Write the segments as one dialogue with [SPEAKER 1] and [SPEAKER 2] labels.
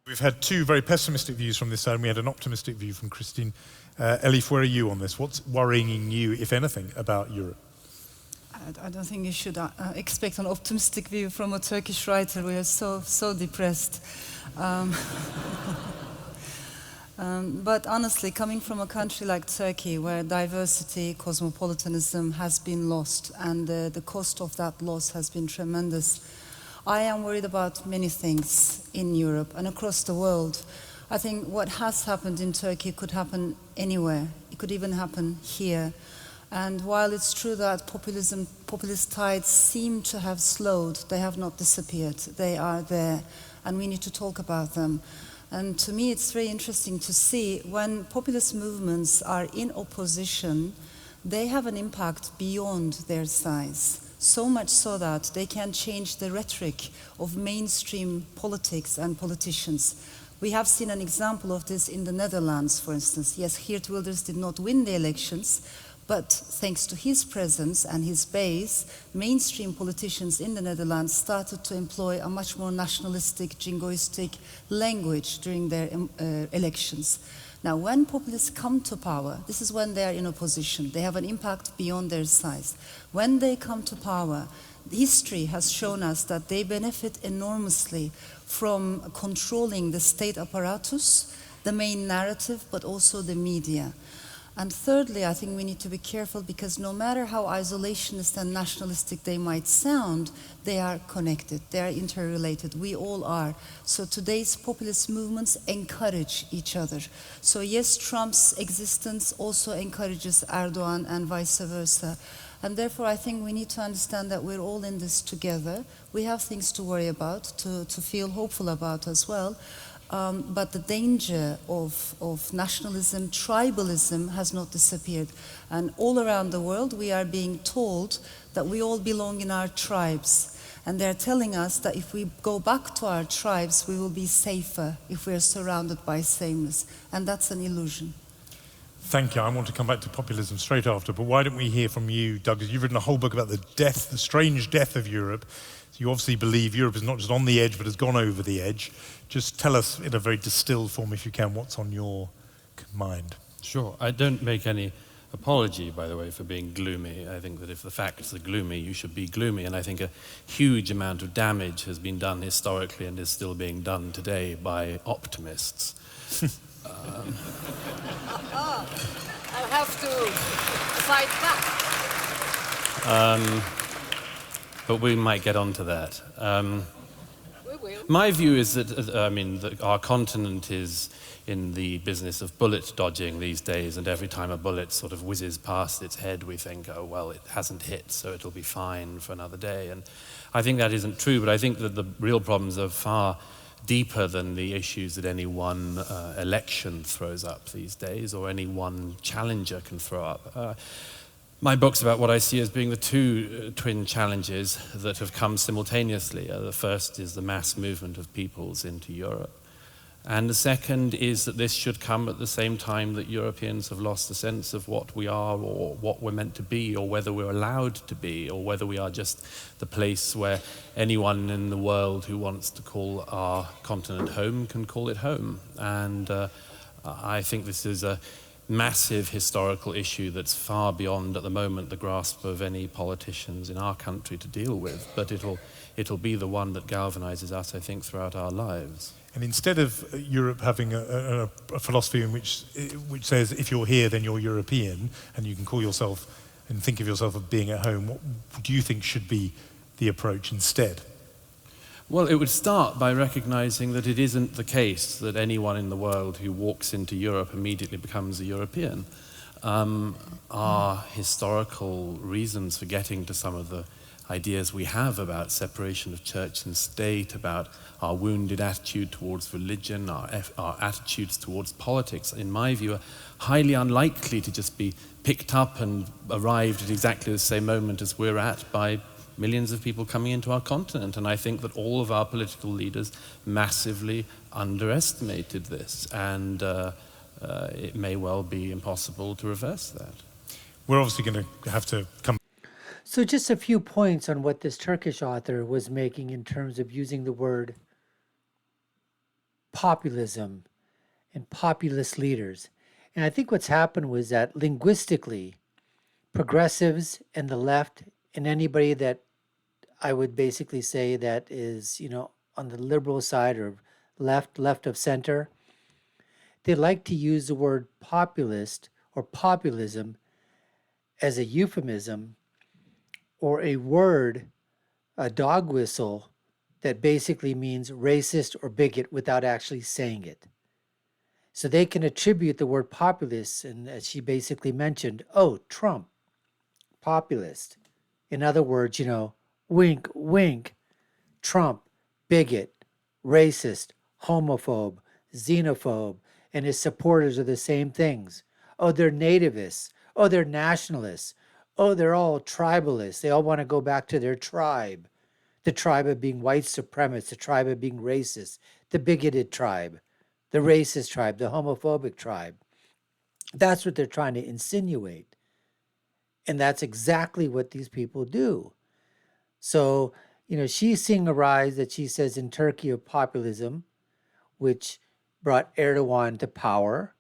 [SPEAKER 1] We've had two very pessimistic views from this side, and we had an optimistic view from Christine. Elif, where are you on this? What's worrying you, if anything, about Europe?
[SPEAKER 2] I don't think you should expect an optimistic view from a Turkish writer. We are so depressed. But honestly, coming from a country like Turkey, where diversity, cosmopolitanism has been lost, and the cost of that loss has been tremendous, I am worried about many things in Europe and across the world. I think what has happened in Turkey could happen anywhere. It could even happen here. And while it's true that populist tides seem to have slowed, they have not disappeared. They are there, and we need to talk about them. And to me, it's very interesting to see when populist movements are in opposition, they have an impact beyond their size. So much so that they can change the rhetoric of mainstream politics and politicians. We have seen an example of this in the Netherlands, for instance. Yes, Geert Wilders did not win the elections, but thanks to his presence and his base, mainstream politicians in the Netherlands started to employ a much more nationalistic, jingoistic language during their elections. Now, when populists come to power, this is when they are in opposition. They have an impact beyond their size. When they come to power, history has shown us that they benefit enormously from controlling the state apparatus, the main narrative, but also the media. And thirdly, I think we need to be careful because no matter how isolationist and nationalistic they might sound, they are connected, they are interrelated, we all are. So today's populist movements encourage each other. So yes, Trump's existence also encourages Erdogan and vice versa. And therefore I think we need to understand that we're all in this together. We have things to worry about, to feel hopeful about as well. But the danger of nationalism, tribalism has not disappeared. And all around the world we are being told that we all belong in our tribes. And they're telling us that if we go back to our tribes, we will be safer if we're surrounded by sameness. And that's an illusion.
[SPEAKER 1] Thank you. I want to come back to populism straight after, but why don't we hear from you, Douglas? You've written a whole book about the death, the strange death of Europe. You obviously believe Europe is not just on the edge, but has gone over the edge. Just tell us in a very distilled form, if you can, what's on your mind.
[SPEAKER 3] Sure. I don't make any apology, by the way, for being gloomy. I think that if the facts are gloomy, you should be gloomy. And I think a huge amount of damage has been done historically and is still being done today by optimists.
[SPEAKER 4] I'll have to fight back.
[SPEAKER 3] But we might get onto that.
[SPEAKER 4] We will.
[SPEAKER 3] My view is that, that our continent is in the business of bullet dodging these days, and every time a bullet sort of whizzes past its head, we think, oh, well, it hasn't hit, so it'll be fine for another day. And I think that isn't true, but I think that the real problems are far deeper than the issues that any one election throws up these days, or any one challenger can throw up. My book's about what I see as being the two twin challenges that have come simultaneously. The first is the mass movement of peoples into Europe. And the second is that this should come at the same time that Europeans have lost a sense of what we are, or what we're meant to be, or whether we're allowed to be, or whether we are just the place where anyone in the world who wants to call our continent home can call it home. And I think this is a massive historical issue that's far beyond, at the moment, the grasp of any politicians in our country to deal with. But it'll be the one that galvanizes us, I think, throughout our lives.
[SPEAKER 1] And instead of Europe having a philosophy in which says if you're here, then you're European, and you can call yourself and think of yourself as being at home, what do you think should be the approach instead?
[SPEAKER 3] Well, it would start by recognizing that it isn't the case that anyone in the world who walks into Europe immediately becomes a European. Our historical reasons for getting to some of the ideas we have about separation of church and state, about our wounded attitude towards religion, our attitudes towards politics, in my view, are highly unlikely to just be picked up and arrived at exactly the same moment as we're at by millions of people coming into our continent. And I think that all of our political leaders massively underestimated this, and it may well be impossible to reverse that.
[SPEAKER 1] We're obviously going to have to come.
[SPEAKER 5] So just a few points on what this Turkish author was making in terms of using the word populism and populist leaders. And I think what's happened was that linguistically, progressives and the left, and anybody that I would basically say that is, on the liberal side or left of center, they like to use the word populist or populism as a euphemism or a word, a dog whistle that basically means racist or bigot without actually saying it. So they can attribute the word populist, and as she basically mentioned, oh, Trump, populist. In other words, wink, wink, Trump, bigot, racist, homophobe, xenophobe, and his supporters are the same things. Oh, they're nativists. Oh, they're nationalists. Oh, they're all tribalists. They all want to go back to their tribe. The tribe of being white supremacists, the tribe of being racist, the bigoted tribe, the racist tribe, the homophobic tribe. That's what they're trying to insinuate. And that's exactly what these people do. So, she's seeing a rise that she says in Turkey of populism, which brought Erdogan to power.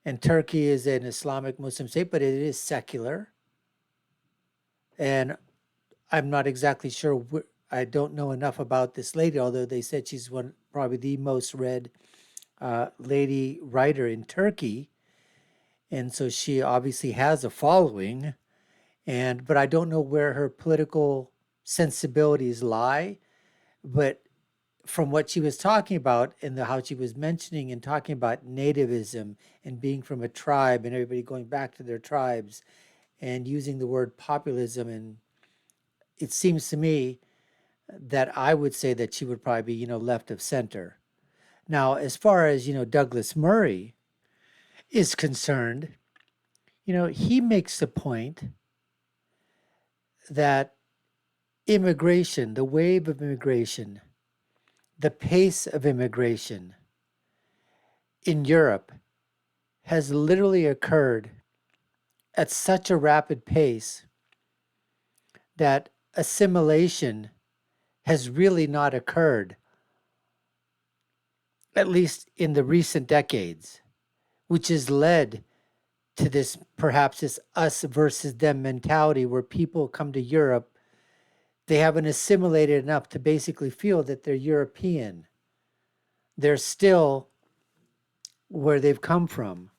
[SPEAKER 5] And Turkey is an Islamic Muslim state, but it is secular. And I'm not exactly sure. I don't know enough about this lady, although they said she's probably the most read lady writer in Turkey. And so she obviously has a following. But I don't know where her political sensibilities lie. But from what she was talking about and how she was mentioning and talking about nativism and being from a tribe and everybody going back to their tribes and using the word populism, and it seems to me that I would say that she would probably be, left of center. Now, as far as, Douglas Murray is concerned, he makes the point that immigration, the wave of immigration, the pace of immigration in Europe has literally occurred at such a rapid pace that assimilation has really not occurred, at least in the recent decades, which has led to this, perhaps this us versus them mentality where people come to Europe, they haven't assimilated enough to basically feel that they're European. They're still where they've come from.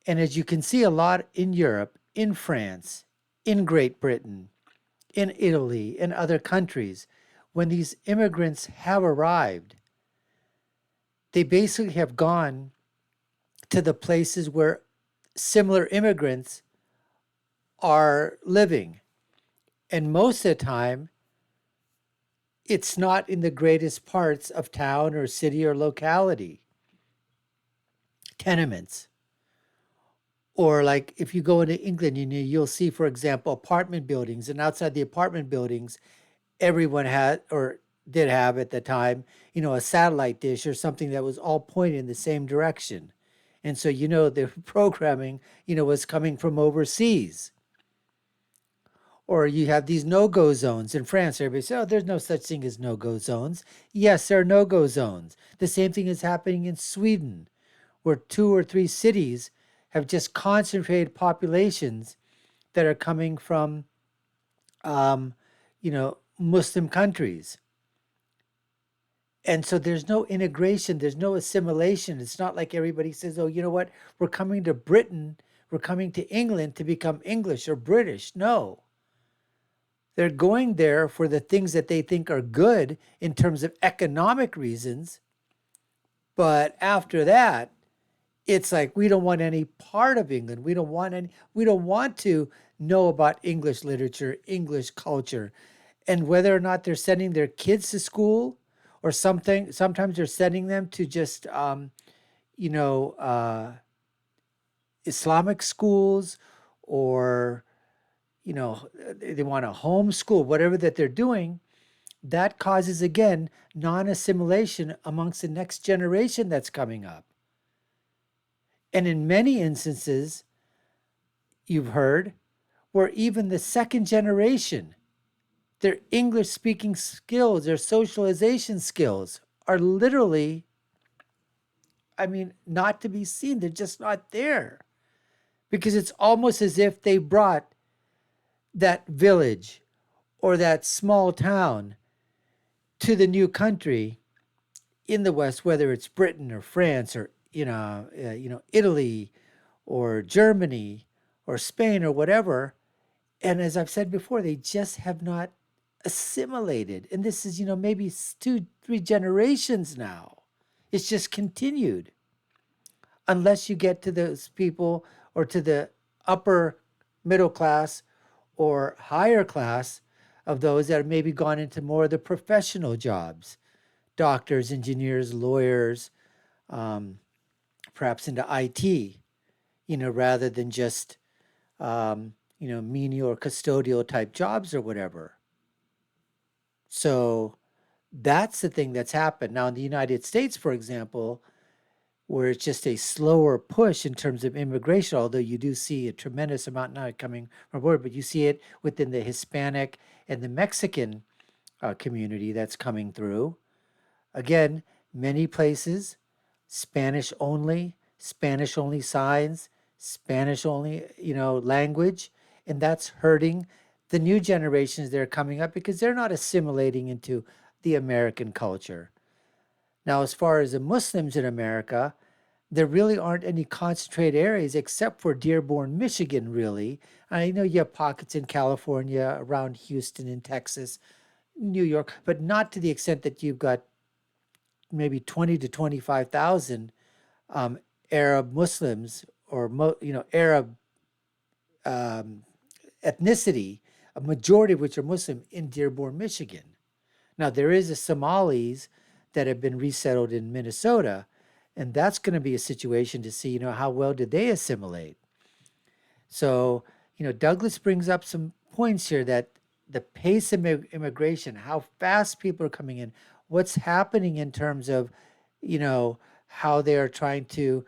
[SPEAKER 5] And as you can see a lot in Europe, in France, in Great Britain, in Italy, and other countries, when these immigrants have arrived, they basically have gone to the places where similar immigrants are living. And most of the time, it's not in the greatest parts of town or city or locality. Tenements. Or like if you go into England, you'll see, for example, apartment buildings. And outside the apartment buildings, everyone had or did have at the time, a satellite dish or something that was all pointed in the same direction. And so, the programming, was coming from overseas. Or you have these no-go zones in France. Everybody says, oh, there's no such thing as no-go zones. Yes, there are no-go zones. The same thing is happening in Sweden, where 2 or 3 cities have just concentrated populations that are coming from, Muslim countries. And so there's no integration, there's no assimilation. It's not like everybody says, oh, you know what, we're coming to Britain, we're coming to England to become English or British. No. They're going there for the things that they think are good in terms of economic reasons. But after that, it's like, we don't want any part of England. We don't want to know about English literature, English culture. And whether or not they're sending their kids to school or something, sometimes they're sending them to just, Islamic schools, or, they want to homeschool, whatever that they're doing, that causes, again, non-assimilation amongst the next generation that's coming up. And in many instances, you've heard, where even the second generation, their English speaking skills, their socialization skills are literally I mean, not to be seen. They're just not there. Because it's almost as if they brought that village or that small town to the new country in the West, whether it's Britain or France or Italy or Germany or Spain or whatever. And as I've said before, they just have not assimilated. And this is, maybe 2-3 generations now. It's just continued. Unless you get to those people or to the upper middle class or higher class of those that have maybe gone into more of the professional jobs, doctors, engineers, lawyers, perhaps into IT, rather than just, menial or custodial type jobs or whatever. So that's the thing that's happened. Now in the United States, for example, where it's just a slower push in terms of immigration, although you do see a tremendous amount now coming from abroad, but you see it within the Hispanic and the Mexican community that's coming through. Again, many places, Spanish only signs, Spanish only, language, and that's hurting the new generations that are coming up because they're not assimilating into the American culture. Now, as far as the Muslims in America, there really aren't any concentrated areas except for Dearborn, Michigan, really. I know you have pockets in California, around Houston in Texas, New York, but not to the extent that you've got maybe 20 to 25,000 Arab Muslims or Arab ethnicity, a majority of which are Muslim in Dearborn, Michigan. Now, there is a Somalis that have been resettled in Minnesota, and that's going to be a situation to see, how well did they assimilate. So, Douglas brings up some points here that the pace of immigration, how fast people are coming in, what's happening in terms of, how they are trying to,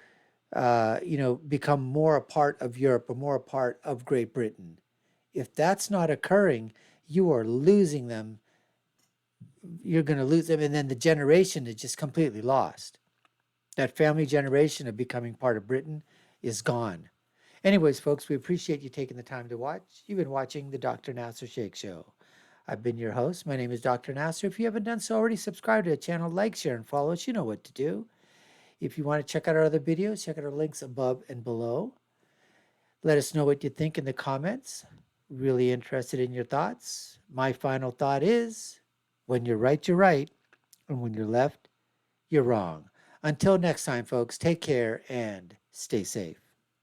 [SPEAKER 5] become more a part of Europe or more a part of Great Britain. If that's not occurring, you are losing them. You're going to lose them, and then the generation is just completely lost. That family generation of becoming part of Britain is gone. Anyways, folks, we appreciate you taking the time to watch. You've been watching the Dr. Nasir Shaikh Show. I've been your host. My name is Dr. Nasir. If you haven't done so already, subscribe to the channel, like, share, and follow us. You know what to do. If you want to check out our other videos, check out our links above and below. Let us know what you think in the comments. Really interested in your thoughts. My final thought is, when you're right, and when you're left, you're wrong. Until next time, folks, take care and stay safe.